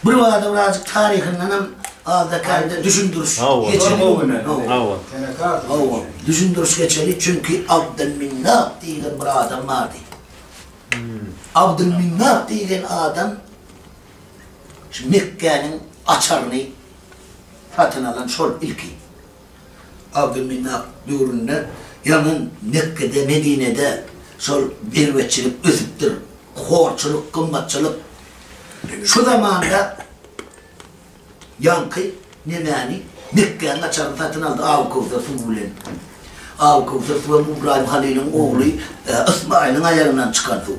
Bir vada birazcık tarihinden ağda kendi düşündürüş geçeli. Düşündürüş geçeli çünkü Abdülminnah diyen bir adam vardı. Abdülminnah diyen adam Mekke'nin açarını satın alan şol ilki. Abdülminnah dövründe yanın Mekke'de, Medine'de şol birvetçilik özüptür. Horçuluk, kımbatçılık. Şu zamanda yankı nemani Mekke'nin açarını satın aldı. Avkuvzası bulen. Avkuvzası ve İbrahim Halil'in oğlu İsmail'in ayarından çıkardı.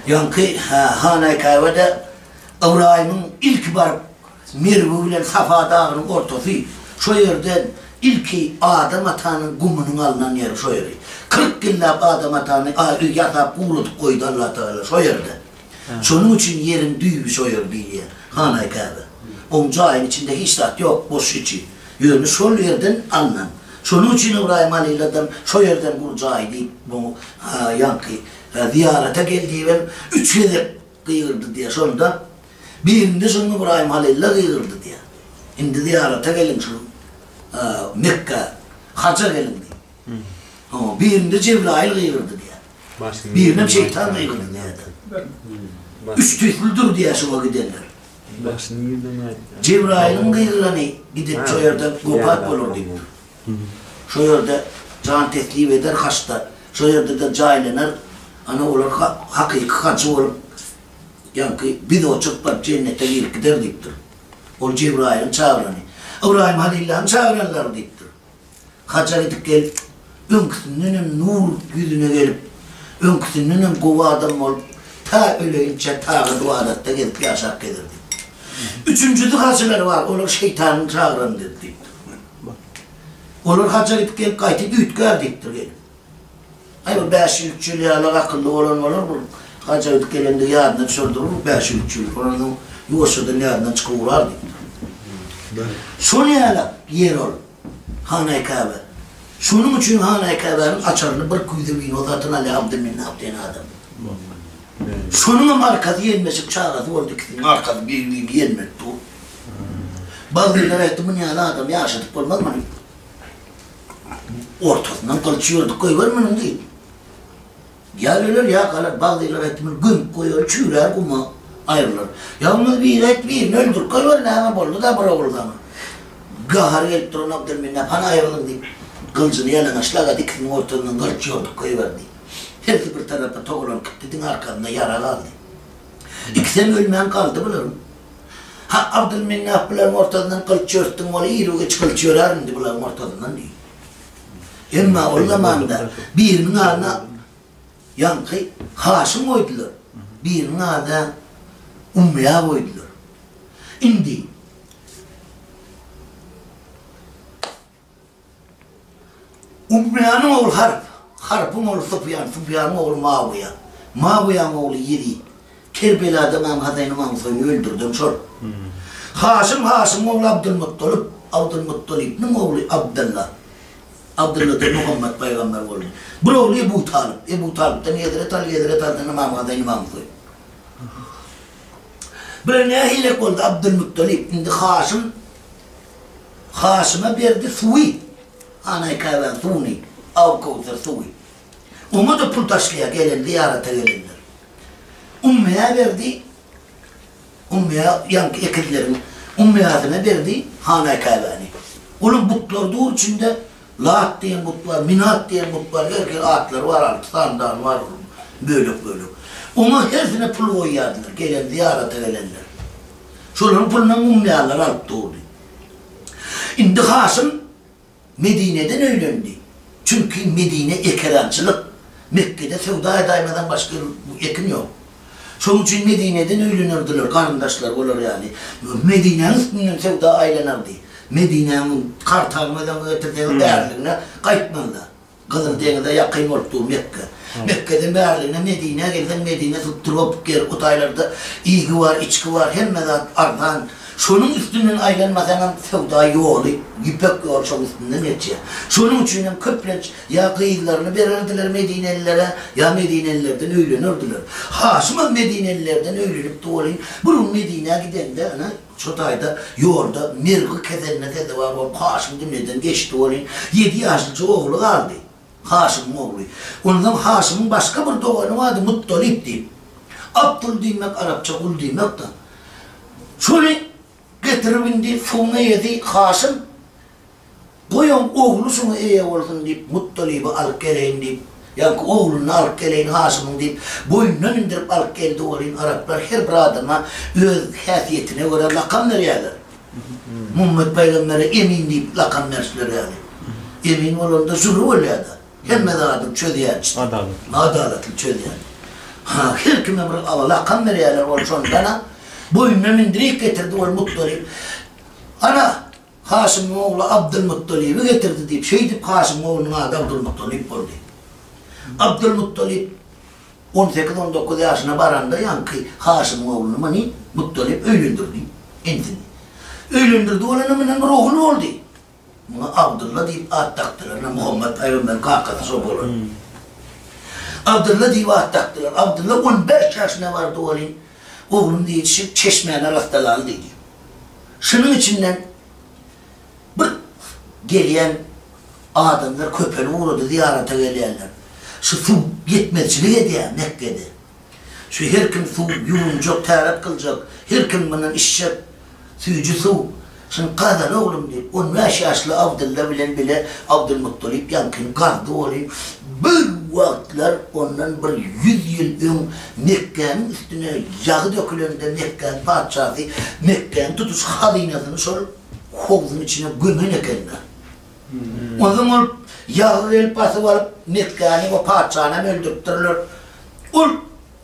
Yankı Hanay Kayva'da İbrahim'in ilk var Mirvu ile Safa Dağı'nın ortası şu yerden ilki Adem Ata'nın kumunun alınan yeri şu yeri. 40 yıllık Adem Ata'nın yatak kurutup koydu Allah Teala şu yerde. Şunun için yerin düğü şu yer diye Hanay Kayva. Onca ayın içinde hiç tat yok boş içi. Yönü şu yerden alınan. Şunun için İbrahim Aleyhisselam şu yerden vuracağı deyip bu yankı ziyarete geldiği ve 3 yıl kıyırdı diye sonunda birinde şunu İbrahim Halil'le kıyırdı diye. Şimdi ziyarete gelin şunu Mekke haca gelin diye. Ama birinde Cebrail kıyırdı diye. Birinde şeytan kıyırdı diye. Üç tüfüldür diye şuna giderler. Cebrail'in kıyırlarını gidip şu yerde kopak olur diyor. Şu yerde can teslim eder hasta. Şu yerde de cahillener ana olur hakikatçı olur. Yankı bir de o çıkıp cennete girip gider diktir. O Cebrail'in çağıranı. İbrahim Halil'in çağıranlar diktir. Haca gidip gelip önküsünün nur yüzüne gelip önküsünün kuvva adam olup ta öleyince ta duadatta gelip yaşak gelirdi. Üçüncüdü hacılar var. Olur şeytanın çağıranı diktir. Olur haca gidip gelip kayıtıp ütkar diktir gelip. Hayır 5 yıl yağlar akıllı olan olur mu? Haca gidip gelende yağından çöldürür mü? 5 yıl. Onun yuvasıdan yağından çıkıvurardı. Şunu yağlar yer olur. Hanay Kabe. Şunun için Hanay Kabe'nin açarını bir kuydu bin odatın Ali Abdülminnah diyen adam. Şunun arkası yenmesi çağırdı oldu ki arkası bir yenmedi. Bazıları ettimin yağlı adam yaşadık olmaz mı? Ortasından kılçıyorduk koy var mı değil. Yağlılar ya kalar bazıları ettimin gün koyuyor çüğler kuma ayrılır. Yalnız bir birini öldür koy var ne hemen oldu da bırak oldu ama. Gahar gelip durun Abdülminnah bana ayrılın deyip kılıcını yalan aşlağa dikinin ortasından kılçıyorduk koy var deyip. Her bir tarafa toğulan kıtledin arkasında yara kaldı. İkisem ölmeyen kaldı bilirim. Ha Abdülminnah bunların ortasından kılçıyordun ola iyi geç kılçıyorlar indi bunların ortasından değil. Ama o zamanda birinin adına yankı Haşim koydular. Birinin adına Ummiya koydular. Şimdi Ummiya'nın oğlu Harp. Harp'ın oğlu Süfyan. Süfyan'ın oğlu Muaviye. Muaviye'nin oğlu Yedi. Kerbela'da Mehmet Hasan Mahmud'u öldürdüm sor. Haşim oğlu Abdülmuttalip. Abdülmuttalip'nin oğlu Abdullah. Abdullah da Muhammed Peygamber oldu. Bu oğlu Ebu Talib. Ebu Talib'den yedire talibden Mehmet Hasan Mahmud'u. Bir ne hilek oldu Abdülmuttalip. Şimdi Haşim'e verdi Suvi. Anay Kayvan Suni. Avkavzır Suvi. Onu da pul taşlıya gelen, ziyarete gelenler. Ummiya verdi. Ummiya yankı ekidlerin. Ummiyatına verdi Hanay Kayvan'ı. Onun butlar doğru içinde Lat diyen butlar, Minat diyen butlar, herkes atlar var artık, standan var, böyle. Ona hepsine pul koyardılar, gelen, ziyarete gelenler. Şunların pulundan ummiyalar alıp doğdu. Şimdi Haşim Medine'den öğrendi. Çünkü Medine ekerancılık. Mekke'de sevda edaymadan başka ekin yok. Şunun için Medine'den öğrenirdiler, karındaşlar olur yani. Medine'nin sevda ailenirdi. Medine'nin kartarmadan öteden değerliğine kayıtmalı. Kızıl Deniz'e yakın olduğu Mekke. Mekke'den değerliğine Medine'ye gelden Medine tutturup geri otaylarda ilgi var, içki var, hem de ardından Şunun üstünden aylanmadan sevda yolu, ipek yol şunun üstünden geçiyor. Şunun için köplenç ya kıyılarını verirdiler Medinelilere, ya Medinelilerden öğlenirdiler. Haşım'a Medinelilerden öğlenip doğrayın. Bunun Medine'ye giden de Çotay'da yolda mirgı kezenine dedi var, Haşım dinleden geçti doğrayın. 7 yaşlıca oğlu kaldı. Haşım'ın oğlu. Ondan Haşım'ın başka bir doğanı vardı, Muttolip deyip. Abdül demek, Arapça kul demek de. Şöyle getiribindi, sonu yedi Haşım. Koyun oğlu sonu iyi olsun deyip, Muttolip'i alıp geleyim deyip. Yani oğlunu alıp geleyim Haşım'ın deyip, boynundan indirip alıp geldi olayım. Araplar her bir adama öz hasiyetine göre lakam veriyorlar. Muhammed Peygamber'e emin deyip lakam versinler yani. Emin olan da zürü oluyordu. Hem de adım çözüyor. Adaletli çözüyor. Her kime bir lakam veriyorlar olsun bana. Boynundan indirip getirdi o Muttolip. Ana Haşim'in oğlu Abdülmuttalib'i getirdi deyip şey deyip Haşim'in oğlunun adı Abdülmuttalib oldu. Abdülmuttalib 18-19 yaşına baranda yankı Haşim'in oğlunu mani Muttalib öylündürdü. Entini. Öylündürdü olanımın bir oğlu oldu. Buna Abdullah deyip ad taktılar. Muhammed Peygamber'in kakası sob olur. Abdullah deyip ad taktılar. Abdullah 15 yaşına vardı oğlun. Oğlum diye yetişip çeşmeyle rastalalı dedi. Şunun içinden bir geleyen adamlar köpeğine uğradı, ziyarete geliyorlar. Şu su yetmezçiliği ediyor Mekke'de. Şu her kim su yuvunacak, taharet kılacak, her kim bunun işecek, suyucu su. Şimdi kadar oğlum deyip, 15 yaşlı Abdullah bilen bile Abdülmuttalib yankın kardı oğlum. Bir vakitler ondan bir 100 yıl ön Mekke'nin üstüne yağı dökülende Mekke'nin padişahı Mekke'nin tutuş hadinasını sonra hovuzun içine gömen ekenler. O zaman yağı el pası varıp Mekke'nin o padişahını öldürttürülür. O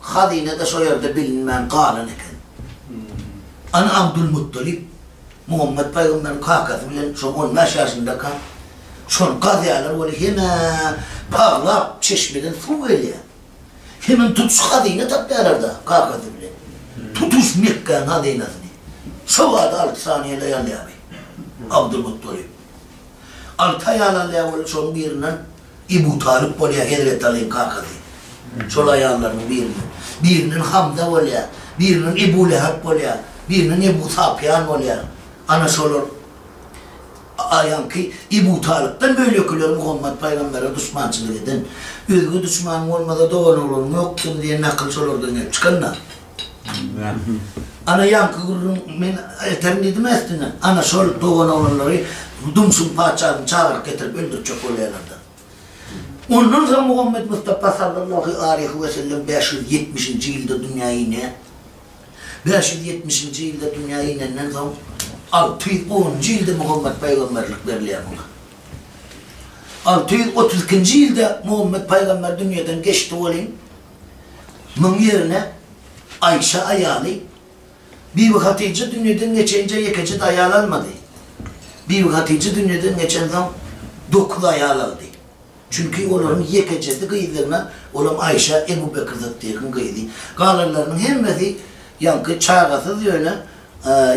hadinede soyarda bilinmeyen kalan eken. Ana Abdülmuttalib Muhammed Peygamber'in kakası bilen son 15 yaşında kan. Son kaziyalar böyle hemen parlap çeşmeden su veriyor. Hemen tutuş hadine tatlıyorlar kakası bile. Tutuş Mekke'nin hadinasını. Şovada 6 saniyeyle yanlıyor abi. Abdülmuttalib. 6 ay yanlıyor böyle son birinden İbu Talib böyle Hedret Ali'nin kakası. Sol ayağlarının birinin Hamza böyle, birinin Ebu Leheb böyle, birinin Ebu Safyan böyle. Anası olur. Ayankı İbu Talib'den böyle kılıyor Muhammed Peygamber'e düşmançılık eden. Özgü düşmanım olmadı doğan olur mu yoksun diye nakıl olurdu ne çıkanlar. Ana yankı gururun men eterini demezdiler. Ana sol doğan olurları dumsun paçanı çağırıp getirip öldürecek oluyorlardı. Ondan sonra Muhammed Mustafa sallallahu aleyhi ve sellem 570. yılda dünyaya iner. 570. yılda dünyaya inenden sonra 610. yılda Muhammed Peygamberlik veriliyor buna. 632. yılda Muhammed Peygamber dünyadan geçti olayım. Bunun yerine Ayşe ayalı bir Hatice dünyadan geçince yekece de ayalanmadı. Bir Hatice dünyadan geçen zaman 9 ayalandı. Çünkü onların yekecedi kıyılarına olan Ayşe Ebu Bekir Zıddık'ın kıydı. Kalanlarının hemmeti yankı çağrısız öyle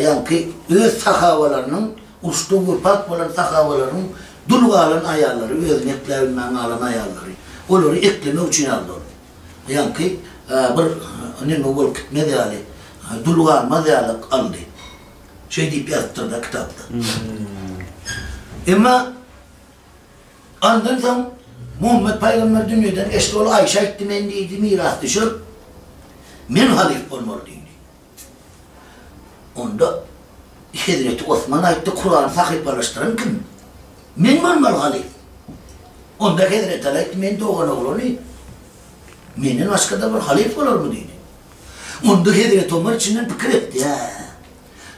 yankı öz sakavalarının uçtu vurpak olan sakavalarının dulgalan ayarları, öz netlerinden alan ayarları. Onları ekleme için aldı. Yankı ne değerli, dulgalma değerli aldı. Şey deyip yazdırdı kitapta. Ama ondan sonra Muhammed Peygamber dünyadan eşli ol Ayşe etti men deydi miras düşür. Men halif olmalıydı. Onda Hazreti Osman ayette Kur'an sahipleştiren kim? Men olmalı halif. Onda Hazreti Ali men doğan oğlu ne? Menin başka da bir halif olur mu deydi. Onda Hazreti Ömer içinden fikir etti ya.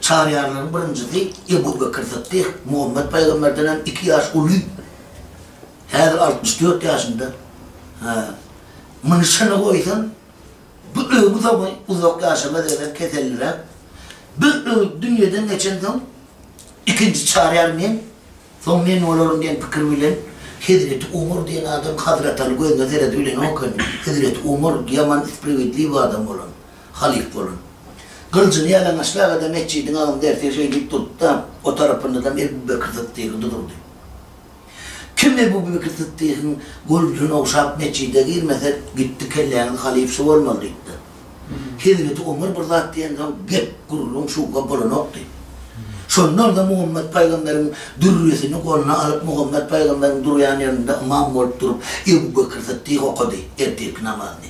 Çağrıyanların birincisi Ebu Bekir Zıddık, Muhammed Peygamber'den 2 yaş ulu. Her 64 yaşında. Mınışını koysan, bu zaman uzak yaşama derler, keserler. Bu dünyadan geçen zaman ikinci çağrıyan men, son men olurum diyen fikir bilen, Hazreti Umar diyen adam, Hazreti Ali Gözde Zerret bilen o konu. Hazreti Umar yaman isprivetli bir adam olan, halif olan. Kılıcını yalan aşağı da mescidin ağım dersi şeylik tuttu da o tarafında da Ebu Bekir Sıddık'ı durdu. Kim Ebu Bekir Sıddık'ın golcuna uşak mescide girmese gitti kelleğinin halifesi olmalıydı. Hazreti Ömer bir zat diyen zaman gep kurulun şu kapılı noktu. Sonra da Muhammed Peygamber'in dürrüyesini koluna alıp Muhammed Peygamber'in duruyan yanında imam olup durup Ebu Bekir Sıddık okudu erkek namazını.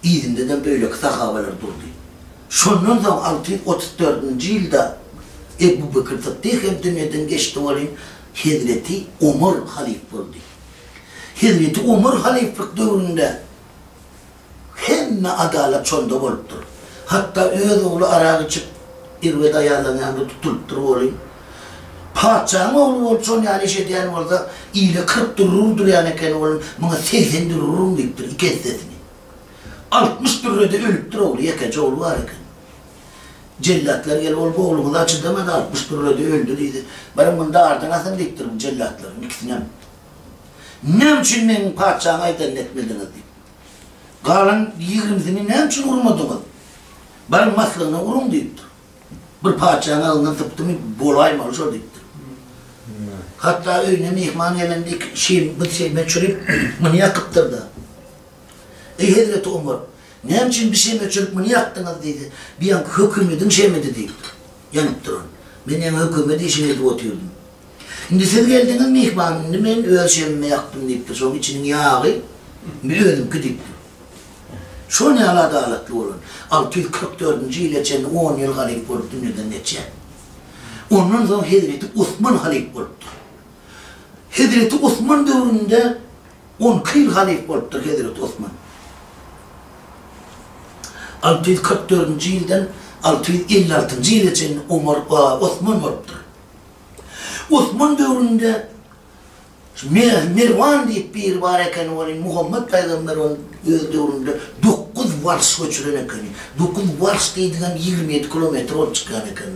İzinde de böyle sahabeler durdu. Sonra da 634. yılda Ebu Bekir Sıddık hem dünyadan geçti olayım Hazreti Ömer halif oldu. Hazreti Ömer haliflik dövründe hem adalet sonda oluptur. Hatta öz oğlu arağı çık irvede ayarlananı tutulup olayım. Padişahın oğlu olsun yani şey diyen orada iyile 40 dururdur yani kendi oğlum bana 80 dururum deyiptir iki sesini. 60 dururda ölüptür oğlu yakacı oğlu var iken. Cellatlar gel oğlu oğlumu da açıdamadı 60 dururda öldü deydi. Benim bunda ardın asın deyiptir bu cellatların ikisine. Ne için benim padişahına aydan etmediniz deyip. Kalan 20'sini ne için vurmadınız? Benim maslığına vurun deyiptir. Bir padişahın ağından tıptı mı bolaymalı şöyle deyiptir. Hatta öyle mihman elendik bir şey meçhulip bunu yakıptır da. Hazreti Ömer, ne için bir şey meçhulip bunu yaktınız dedi. Bir an hükümetin şey mi dedi. Yanıp durun. Ben yani hükümeti işine de otuyordum. Şimdi siz geldiniz mihmanını ben ölçemime yaktım deyiptir. Sonra içinin yağı bir öldüm ki deyiptir. Şu ne adaletli olun. 644. yıl geçen 10 yıl halif olup dünyadan geçen. Ondan sonra Hazreti Osman halif oluptur. Hazreti Osman dövründe 10 yıl halif oluptur Hazreti Osman. 644. yıldan 656. yıl için Osman oluptur. Osman dövründe Mervan deyip bir var eken olayım, Muhammed Peygamber'in dövründe 9 vars göçüren eken. 9 vars deydiğen 27 kilometre ol çıkan eken.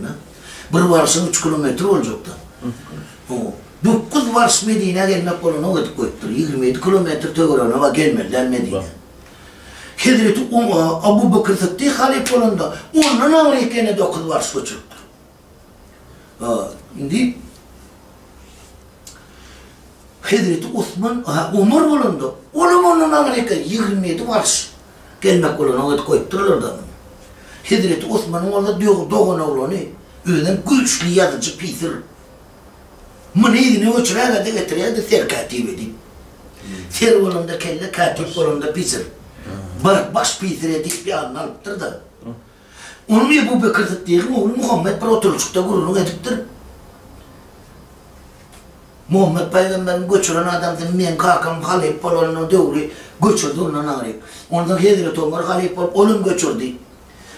Bir varsın 3 kilometre olacak da. 9 vars Medine gelmek olana ödük koyuptur. 27 kilometre töğürene ama gelmediler Medine. Hazreti Abu Bekir Sıddık halif olanda onun ağrıyken 9 vars göçürdür. Şimdi Hazreti Osman, Ömer olundu. Onun ağrıyken 27 vars gelmek olana ödük koyupturlar da. Hazreti Osman'ın orada doğun oğlanı öyle güçlü yazıcı pisir. Mınıydığını uçuraya da getiriyor da ser katip edeyim. Ser olanda kelle katip olanda pisir. Baş pisir edik bir anlalıptır da. Onu Ebu Bekir Sıddık'ın oğlu Muhammed bir oturuşukta gururunu ediptir. Muhammed Peygamber'in göçüren adamın men kakam halif olanın dövrü göçürdü ondan ağrıyıp. Ondan Hazreti Ömer halif olup onun göçürdü.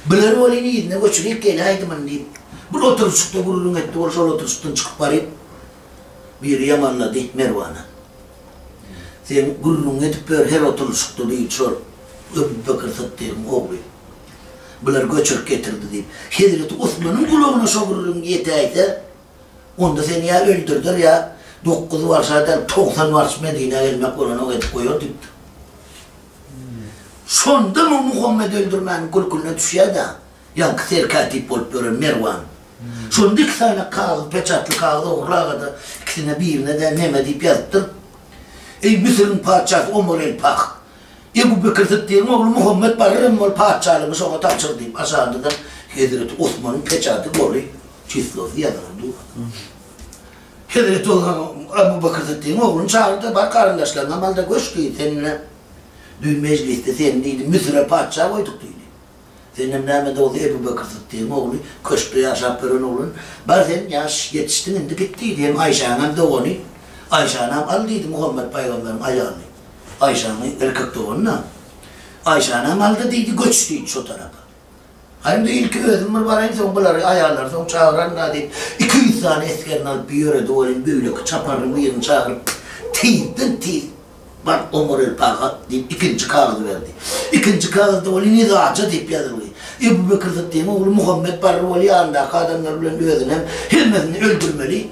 Bilir olayını yedine göçürüp gel haydimin deyip. Bir oturuşukta gururunu etti, o sol oturuşuktan çıkıp varıp bir yamanladı Mervan'a. Sen gururunu edip böyle her oturuşukta değil sol Ebu Bekir Sıddık'ın oğlu. Bilir göçürüp getirdi deyip. Hazreti Osman'ın kulağına şu gururunu yeteyse onda seni ya öldürdür ya 9 varsa da 90 vars Medine'ye gelmek olana edip koyuyor deyip. Sonda mı Muhammed öldürmenin kulkuluna düşüyor da yankı serkatip olup böyle Mervan. Sonda 2 tane kağıt, peçatlı kağıdı uğrağa da ikisine birine de Mehmet deyip yazıptır. Mısır'ın padişahı Ömer el-Pak. Ebu Bekir Sıddık'ın oğlu Muhammed Barır'ın ol padişahını sonra tapşır deyip aşağıda da Hazreti Osman'ın peçatı oluyor. Çiftlosu yazıldı. Hazreti Ebu Bekir Sıddık'ın oğlunu çağırdı, bak kardeşlerine amalda göçtü seninle. Dün mecliste senin deydi, Mısır'a padişah koyduk deydi. Senin namede oldu Ebu Bekir Sıddık'ın oğlu, köşkü yaşapırın oğlun. Bazen yaş yetiştin indi gittiydi, hem Ayşe Hanım da onu. Ayşe Hanım aldıydı Muhammed Peygamber'in ayağını. Ayşe Hanım erkek doğununa. Ayşe Hanım aldı deydi, göçtüydü şu tarafa. Hem de ilk özümür var, en son bunları ayarlar, son çağıranlar deyip 200 tane eskerini alıp bir yöre doğru böyle çaparın bir yerini çağırıp tizdin tiz. Bak Ömer el-Pak'a deyip 2. kağıdı verdi. 2. kağıdı onu nizaca deyip yazılıyor. Ebu Bekir Sıddık'ın oğlu Muhammed Barrıoğlu yanındaki adamlar bilen özüne hemmesini öldürmeli.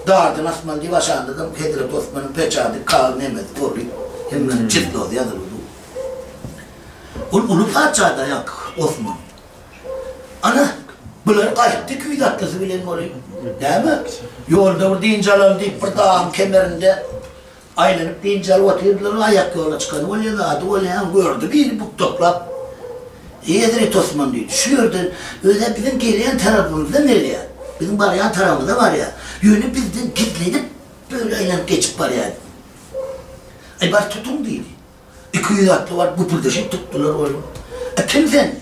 Dağardan asman diye aşağıda da Hazreti Osman'ın peçadı kağıdı hemmesi oluyor. Hemen çiftli oldu yazılıyor. Ulu padişahı da yak Osman. Ana, bunlar kayıttı küydatlısı bilen oluyor. Değil mi? Yolda deyince alal deyip bir dağın kemerinde aylanıp deyince alıp oturdular, ayak yola çıkan oluyor da adı oluyor, gördü bir bu toplap. Hazreti Osman diyor, düşüyordu, öyle bizim geleyen tarafımızda nereye? Bizim barayan tarafımızda var ya, yönü bizden gizlenip böyle aylanıp geçip var ya. Ay bari tutum değil. 200 atlı var, bu pırdaşı tuttular oğlum. Kim sen?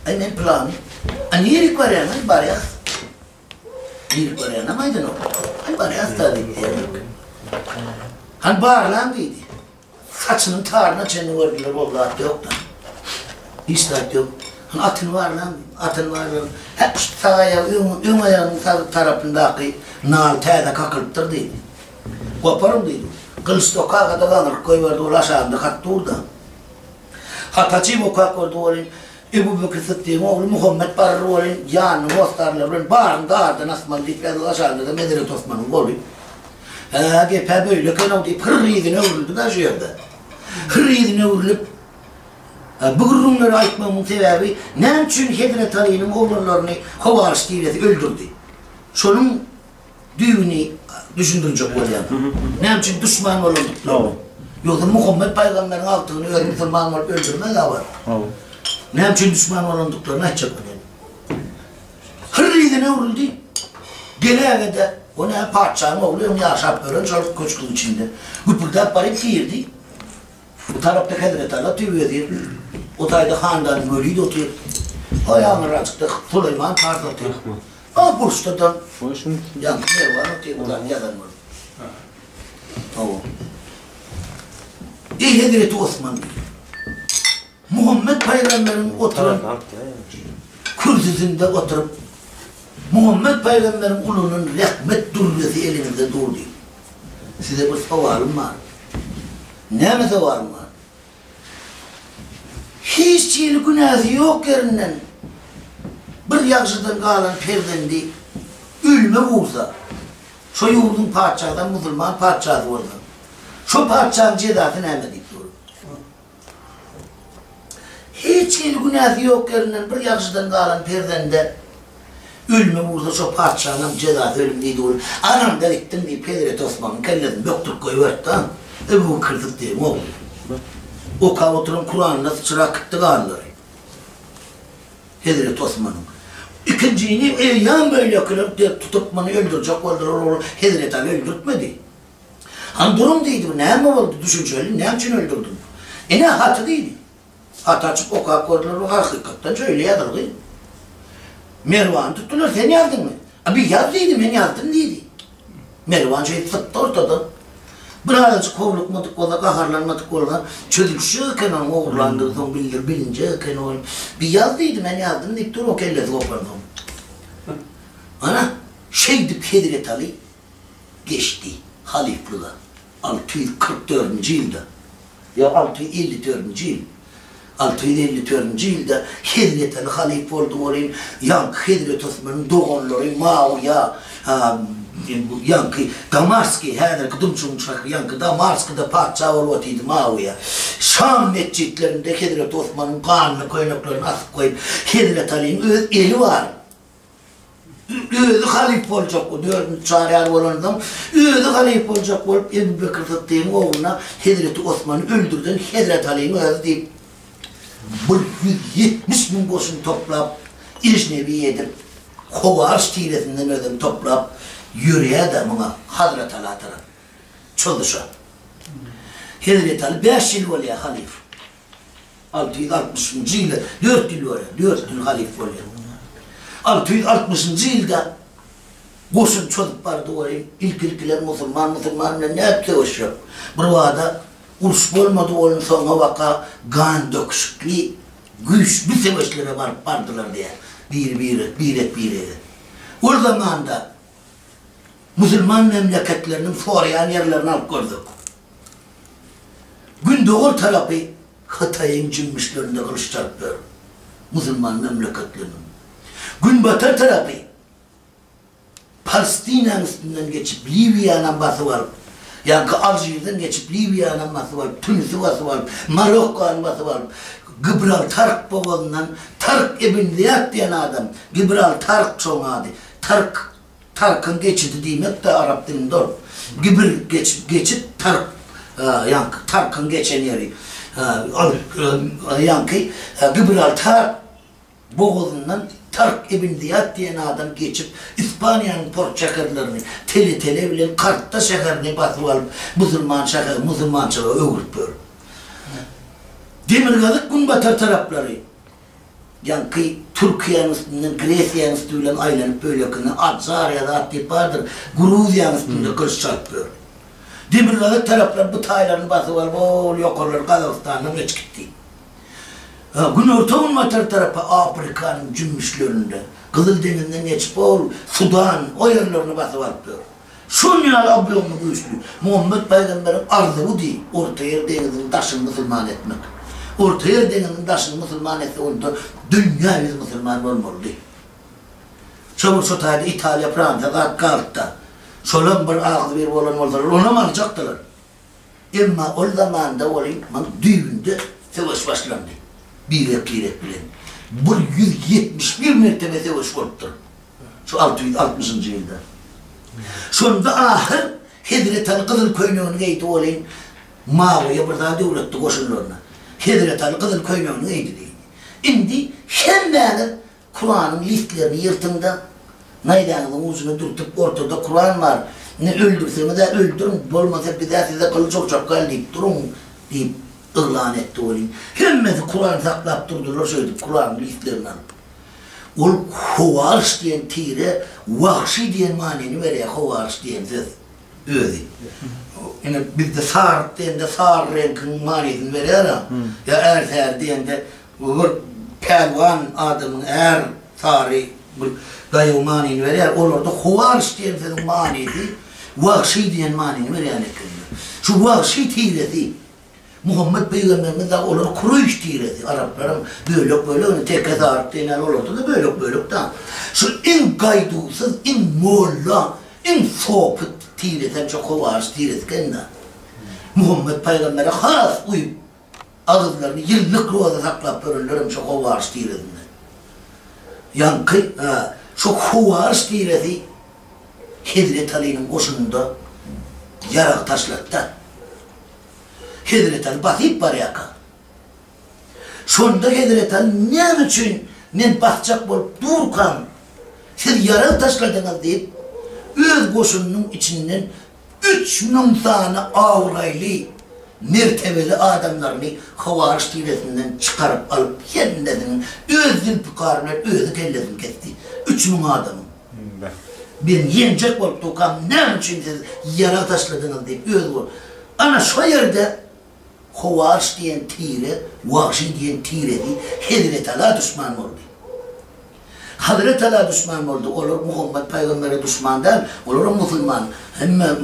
Ay ben planı. Ay niyelik var ya, ay bari yaz. Niyelik var ya, namaydın o? Ay bari yaz da dedi. Hani bağırlan dedi. Saçının tarına çeni verdiler, vallahi yok da. Hiç de yok. Hani atın var lan, atın var lan. Hep sağ ayağı, ön ayağının sağ tarafındaki nal teyde kakılıptır dedi. Koparım dedi. Kılıç dokağa kadar alır koyverdi, o aşağında kattı orada. Hatacı bokak orada olun, Ebu Bekir Sıddık'ın oğlu Muhammed Barır olun, yanı Mostar'la olun, bağırın dağardan asman deyip yazılı aşağında da Medret Osman'ın oğlu. Gepe böyle kanav deyip hırriyedine vuruldu da şurada. Hırriyedine vurulup, bu gururumları aytmamın sebebi, ne için Hedret Ali'nin oğullarını Hovarış devleti öldürdü. Şunun düğünü düşündürecek oluyor. Ne için düşman olundukları. Yoksa Muhammed Peygamber'in altını öyle Müslüman olup öldürme de var. Ne için düşman olunduklarını açacak oluyor. Hırriyedine vuruldu. Gene kadar o ne parçanın oğlu yaşap öğren çocuk koçkul içinde. Gıpırda barip girdi. Bu tarafta Hedret Ali tüyüyor. O tayda Handan Mölü'yü de oturuyor. Ayağını açıkta Süleyman Tarz oturuyor. Bursa'dan yan Mervan oturuyor. Buradan yadan var. Tamam. Hazreti Osman diyor. Muhammed Peygamber'in oturan kürsüsünde oturup Muhammed Peygamber'in ulunun rahmet durresi elinizde durdu. Size bir savalım var. Ne mi savalım var? Hiç günahı yok yerinden bir yakşıdan kalan perdendi ölüme vursa şu yurdun parçadan Müslüman parçası oldu. Şu parçanın cezasını emedik durur. Hiç günahı yok yerinden bir yakşıdan kalan perdende ölüme vursa şu parçanın cezası ölümlüydü olur. Anam deliktim deyip Hazreti Osman'ın kellesini döktürk koyuverdi ha. Bu kırdık diyeyim oğlum. O kavuturun Kur'an'la sıçrak kıttı ağırları. Hazreti Osman'ın. İkinciyi yan böyle kılıp diye tutup bana öldürecek oldular. Hazreti Ali öldürtmedi. Han durum değildi bu. Ne mi oldu düşünceli? Ne için öldürdün? Ne hatı değildi. Hatı açıp o kalkordular. O hakikaten şöyle yadırdı. Mervan tuttular. Sen yazdın mı? Abi yazdıydım. Ben yazdım değildi. Mervan şey sıktı ortadan. Birazcık kovlukmadık ola, kaharlanmadık ola, çözülüşürken onu oğurlandırdım, bilince onu bir yazdıydım, ben yazdım deyip dur o kellesi kopardım. Ana, şeydi Hazreti Ali geçti halifliğe 644. yılda, ya 654. yıl, 654. yılda Hazreti Ali halife oldu olayım, Hazreti Osman'ın doğumları, Muaviye, yankı Damask'ı her kıdımçın çakı yankı Damask'da parça olvatıydı Muaviye. Şam mescitlerinde Hazreti Osman'ın kanını kaynaklarını asıp koyup Hazreti Ali'nin öz eli var. Özü halife olacak o 4. çağrıya olan adam özü halife olacak olup Ebu Bekir Sıddık'ın oğluna Hazreti Osman'ı öldürdün Hazreti Ali'nin özü deyip 170.000 boşun toplayıp İliş Nebi'ye edip Hovarış tiresinden ödüm toplayıp yürüye de buna Hazreti Ali taraf çalışa. Hazreti Ali 5 yıl oluyor halif. 660. yılda 4 yıl oluyor. 4 yıl halif oluyor. 660. yılda koşun çocuk vardı oraya. İlkiler Müslüman ne yaptı o şey? Burada uruş olmadı onun sonra vaka kan döküşüklü güçlü savaşlara vardılar diye. Bir. O zaman da Müslüman memleketlerinin forayan yerlerini alıp gördük. Gündoğu tarafı Hatay'ın cimmişlerinde kılıç çarpıyor. Müslüman memleketlerinin. Günbatı tarafı Palestina'nın üstünden geçip Libya'nın batı varıp Yani Alжir'den geçip Libya'nın batı var, Tunus'u batı var, Marokko'nun batı var. Gibraltar boğazından Tarık ibn Ziyad diyen adam, Gibraltar çoğadı. Tarık'ın geçidi demek de Arap dilinde olur. Geçit Tarık, yani Tarık'ın geçen yeri. Yani Gibraltar boğazından Tarık ibn Ziyad diyen adam geçip İspanya'nın port şehirlerini tele bilen kartta şehrini basıp alıp Müslümançılığı öğütüyor. Demirgazık Günbatar tarafları yani Türkiye'nin üstünden Gresya'nın üstünden aylanıp böyle yakını Adzarya'da Attipar'dır Gruzya'nın üstünde kılıç çarpıyor. Demirgazık taraflar bu taylarını basıp alıp yokarlar Kazakistan'dan geç gitti. Güneydoğu Günbatar tarafı Afrika'nın cümbüşlerinde Kızıldeniz'den geçip Sudan o yerlerini basıp alıyor. Şunlar ablonu güçlü. Muhammed Peygamber'in arzı bu değil. Orta yer denizin taşını Müslüman etmek. Orta yer denizin taşını Müslüman etse onda dünya yüz Müslüman olmalı değil. Çabuk Sotay'da İtalya, Fransa, Kart'ta şolan bir ağzı bir olan oldular. Ona mı alacaktılar? Ama o zamanda olayım, düğünde savaş başlandı. Bir bilen. Bu 171 mertebe savaş oldu. Şu 660. yılda. Sonunda ahir Hidret Kızıl Köyü'nün eğdi olayım. Mavi'ye burada devletti koşullarına. Hidret Kızıl Köyü'nün eğdi değil. Şimdi hemen Kur'an'ın listlerini yırtında Naydan'ın uzunu dürtüp ortada Kur'an var. Ne öldürseniz de öldürün. Olmasa bir daha size kılı çok deyip durun deyip ıhlan etti olayım. Hemen Kur'an saklap durdular şöyle Kur'an'ın listlerini alıp. O hovarış diyen tire, vahşi diyen manini veriyor, hovarış diyen söz. Öyle. Yani bizde sağır diyen de sağır renkin manisini veriyor ya er diyen de pelvan adamın sağırı dayı manini veriyor. Olur da hovarış diyen sözün manisi, vahşi diyen manini veriyor. Şu vahşi tiresi, Muhammed Peygamberimiz de olur Kureyş tiresi. Arapların böyle onu tek ezarıp denen olurdu da böyle da. Şu en gaydusuz, en molla, en soğuk tiresi, çok hovarış tiresi kendine. Muhammed Peygamber'e has uyup ağızlarını yıllık roza saklap görürlerim şu hovarış tiresinden. Yankı, şu hovarış tiresi Hidret Ali'nin koşununda yarak taşlattı. Hidret Ali basıp var yaka. Sonunda Hidret Ali ne için men basacak bolup durkan siz yarak taşladınız deyip öz koşunun içinden 3000 tane avraylı mertebeli adamlarını havarış tiresinden çıkarıp alıp kendisinin öz zilpikarına özü kellesini kesti. 3000 adamın. Ben yenecek bolup durkan ne için siz yarak taşladınız deyip öz koşun. Ana şu yerde hovarış diyen tire, vahşi diyen tire değil, Hazreti Allah'a düşman oldu. Hazreti Allah'a düşman oldu, olur Muhammed Peygamber'e düşman değil, olur Müslüman. Hemen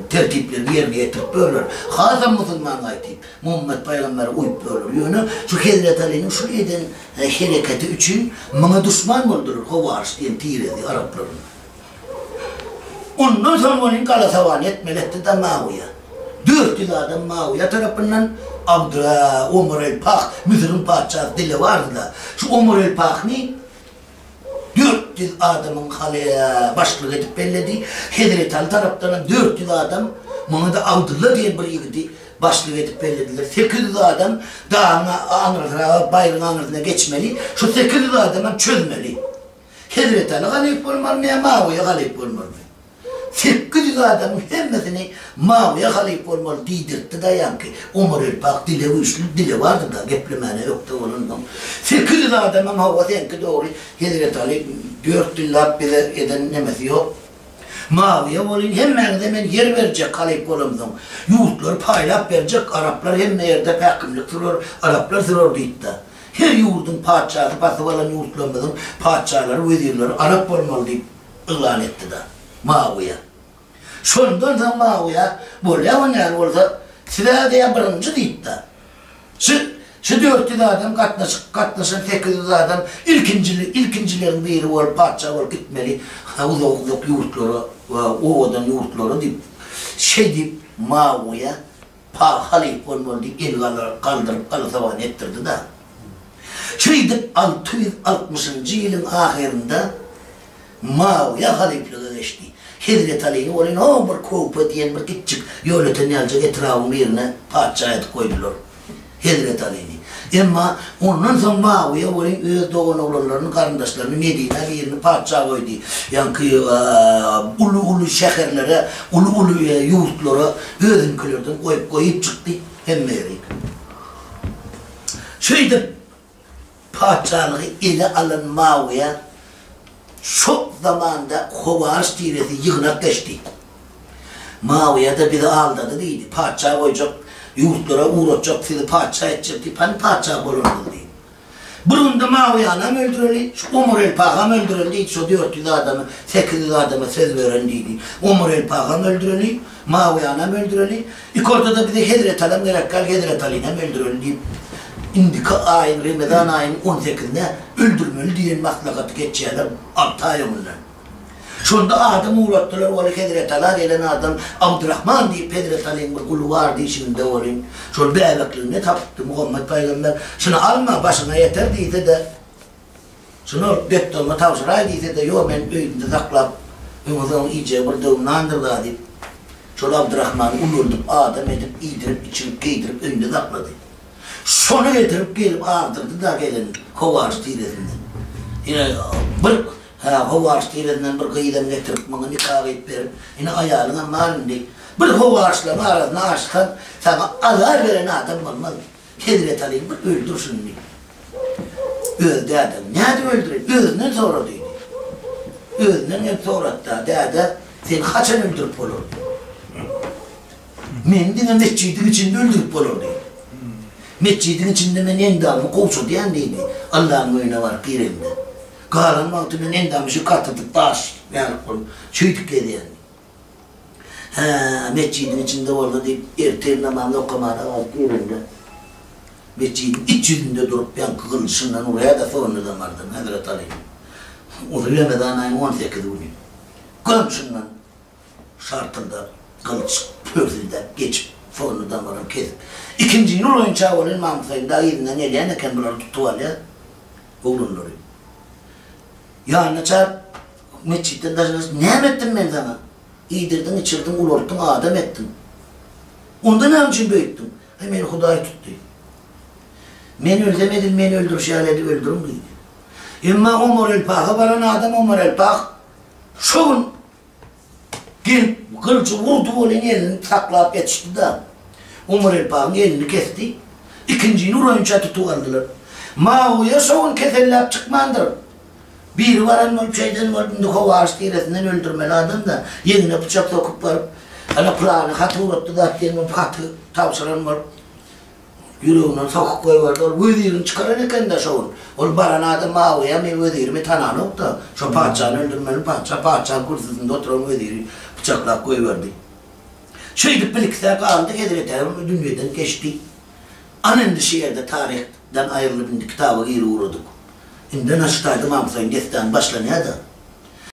tertiplerini yerine getirip böyler. Hazım Müslüman ayetip, Muhammed Peygamber'e uyup böyler. Yani şu Hazreti Allah'ın şu eden hareketi için bana düşman oldular, hovarış diyen tire değil, Arapların. Ondan sonra onun kala savan etmeletti de Maviye. 400 adam Muaviye tarafından Umar el-Pak, Mısır'ın padişahı dili vardı da şu Umar el-Pak'ni 400 adamın kaleye başlık edip belledi. Hidret Ali tarafından 400 adam bana da Abdullah diye bir yigiti başlık edip bellediler. 800 adam dağına, bayrağın anırına geçmeli. Şu 800 adamı çözmeli. Hidret Ali galip olmalı mı? Muaviye galip olmalı mı? 800 adamın hemmesini Mavi'ye halif olmalı diydirtti da yankı. Umar el-Pak dili vardı da geplemene yoktu onundan. 800 adamın havası yankı doğru Hidret Ali 400 laf bize eden nemesi yok. Mavi'ye olayım hemen yer verecek halif olamdan. Yurtlar paylap verecek Araplar hemen yerde pekimlik sürüyor. Araplar sürüyor deyip de. Her yurdun padişahı, basıvalan yurtlarımızın padişahları, vezirleri Arap olmalı deyip ilan etti de. Mavi'ye. Sonundan da Mavi'ye böyle onlar orada silahı birinci deyip de. Şu 400 adam katlaşan 800 adam ilkincilerin biri var, padişah var gitmeli. Uzak yurtları, ovadan yurtları deyip şey deyip Muaviye halif olmalı deyip el kaldırıp tavan ettirdi da. Şeydi 660. yılın ahirinde Muaviye halifliğe geçti. Hazreti Ali'nin oraya bir kopa diyen bir küçük yöneten yalacak etrafın birine padişahı koydular. Hazreti Ali'ni. Ama ondan sonra Muaviye oraya öz doğan oğullarının kardeşlerini Medine birine padişahı koydu. Yani ulu şehirlere, ulu yurtlara özünkilerden koyup çıktı. Hem meyreyi. Şeyde padişahlığı ile alan Muaviye çok zamanda Hovarş direti yığınak geçti. Muaviye de bizi aldadı değildi. Padişah koyacak, yurtlara uğratacak, sizi padişah edecekti. Hani padişah bulundu değil. Bunun da Muaviye anam öldürüldü, şu Umar el-Paham öldürüldü. Şu 400 adamı, 800 adamı söz verendiydi. Umar el-Paham öldürüldü, Muaviye anam öldürüldü. İlk ortada bize Hazreti Ali'm gerek kal, Hazreti Ali'm öldürüldü. İndika ayın, Ramazan ayının 18'inde öldürmeli diyen maslakatı geçeceğler 6 ay onunla. Şunda adam uğrattılar, oğlu Hazreti Ali gelen adam Abdurrahman deyip Hazreti Ali'nin bir kulu vardı işinde olayım. Şöyle bir evekliğine taptı Muhammed Peygamber. Şunu alma başına yeter deyse de, şunu döktüğüme tavşıray deyse de, yok ben öğünde saklap, ömrümden iyice vurduğum nandırda deyip, şöyle Abdurrahman'ı ulurdum, adam edip, iyidirip, içirip, giydirip, önünde sakladı. Sonu getirip gelip ağırdırdı da gelin Hovarş diretinden. Yine bir Hovarş diretinden bir kıyıdan getirip bana nikah edip verip yine ayarına malum değil. Bir Hovarş'la arasına açtan sana azar veren adam olmaz. Hazreti Ali'yi bir öldürsün diye. Öldü adam. Nerede öldüreyim? Özünden sonra dedi. Özünden hep sonra da dedi. Seni kaçan öldürüp olur. Mendine mescidin içinde öldürüp olur dedi. Mescidin içinde men endamı kovsu diyen neydi? Allah'ın önüne var kıyırında. Kalanın altından endamı şu katıdık taş. Yani çöydük diyen. Mescidin içinde orada deyip erteğin namazını okumada var kıyırında. Mescidin iç yüzünde durup ben kılıçından oraya da sonradan vardım Hazreti Ali. O da Ramazan ayın 18'i günü. Kılıçından şartında kılıç pörsünden geçip sonradan varım kesip. İkinci Nur oyuncağı olan Mahmut Sayın daha yerinden gelen kendileri tuttular ya. Oğlunları. Yani çağır mescitten taşınız. Ne ettim ben sana? İydirdin, içirdin, ulorttun, adam ettin. Onda ne için büyüttüm? Beni Huda'yı tuttu. Beni öldürmedin, beni öldürüş aleti öldürün dedi. Ama Umar el-Pah'a varan adam Umar el-Pah şovun gelip kılıcı vurdu olan elini saklayıp yetişti da Umar el-Pah'ın elini kesti. İkinci Nur oyuncağı tutuvardılar. Muaviye şovun keserler çıkmandır. Bir varan şeyden var, Hovarş diretinden öldürmeli adam da yerine bıçak sokup varıp hani kulağını katı uğrattı da kendime katı tavşıran var. Yüreğinden sokuk koyuvardı, vezirini çıkaran de şovun. Ol baran adam Muaviye ben vezirimi tananık da şu padişahını öldürmeli padişahın kursusunda oturan veziri bıçakla koyuvardı. Şeydi birlikte kaldı, Hazreti dünyadan geçti. Anında şehirde tarihten ayrılıp kitabı geri uğradık. Şimdi nasıl Mahmut Sayın Destan başlanıyor da